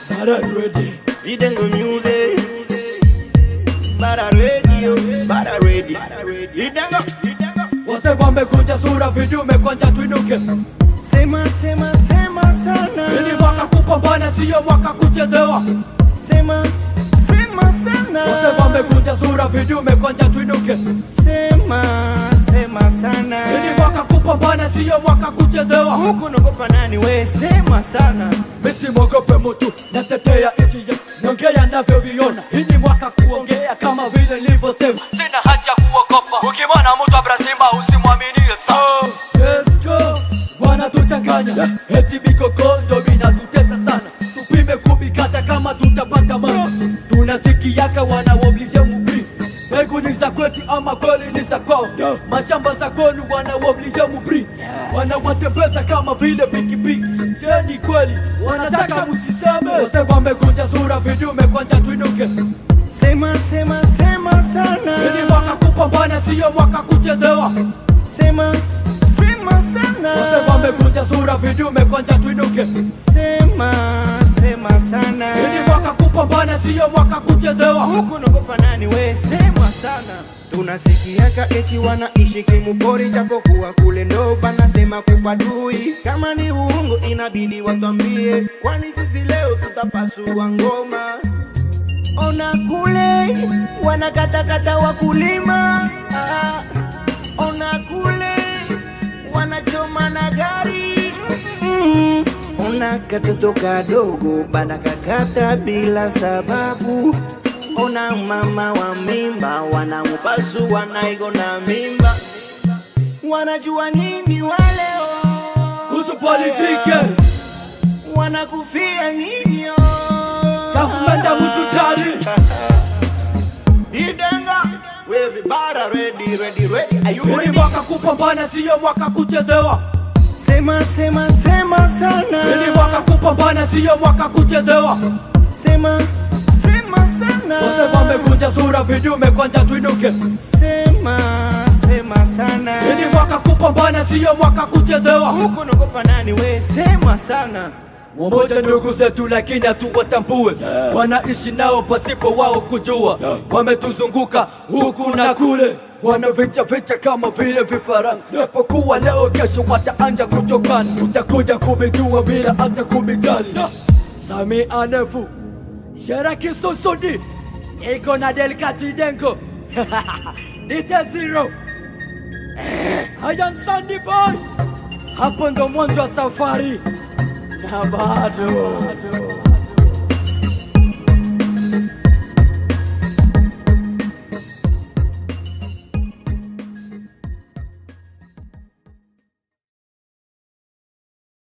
Bara ready. Idengo music. Bara radio. Bara ready. Idengo. Wase wamekuja sura vidume kwanja tuinuke. Sema sana. Hili mwaka kupambana siyo mwaka kuchezewa. Sema sana. Wase wamekuja sura vidume kwanja tuinuke. Sema sana. Hili mwaka kupambana siyo mwaka kuchezewa. Huku nagopa nani we? Sema sana. Misi mwogope mutu, natetea nchi yetu, naongea navyoviona. Hii ni mwaka kuongea kama vile nilivyosema. Sina haja kuogopa, ukimwona mtu abrazima usimwaminie sana. Let's go, wanatuchanganya, eti mikoko ndo minatutesa sana. Tupime kubikata kama tutapata mama. Tunasikiaka wanaoblishe mubri, mbegu ni za kwetu ama kweli ni za kwao. Mashamba za kwenu wanaoblishe mubri, wanawatembeza kama vile pikipiki. Jeni kweli, wanataka musiseme. Wase wamekuja sura vidume kwanja tuinuke. Sema sana. Hili mwaka kupambana siyo mwaka kuchezewa. Sema sana. Wase wamekuja sura vidume kwanja tuinuke. Sema sana. Hili mwaka kupambana siyo mwaka kuchezewa. Huku nagopa nani we? Sema sana. Tunasikiaka eti wanaishi kimupori, japokuwa kule ndo banasema kupadui. Kama ni uongo inabidi watambie, kwani sisi leo tutapasua ngoma. Ona kule wanakatakata wakulima, ona kule wanachoma na gari. Ona katoto kadogo banakakata bila sababu. Ona mama wa mimba wanamupasu wanaigo na mimba. Wanajua nini waleo kuhusu politike? Wanakufia nini Kakumenda mtu chali. Idenga wewe bara ready. Are you ready? Hili mwaka kupambana siyo mwaka kuchezewa. Sema sana. Hili mwaka kupambana siyo mwaka kuchezewa. Sema sana. Wase wamekuja sura vidume kwanja tuinuke. Sema sana. Hili mwaka kupambana siyo mwaka kuchezewa. Huku nagopa nani we? Sema sana. Wamoja ndugu zetu lakini hatuwatambue. Wanaishi nao pasipo wao kujua. Wametuzunguka huku na kule, wanavicha kama vile vifaranga. Japokuwa leo kesho wataanja kutokana, utakuja kubijua bila hata kubijali. Sami Anefu Sheraki Susudi iko na Delikati Dengo. Nite Zero Hayan Sandy Boy. Hapo ndo mwanzo wa safari na bado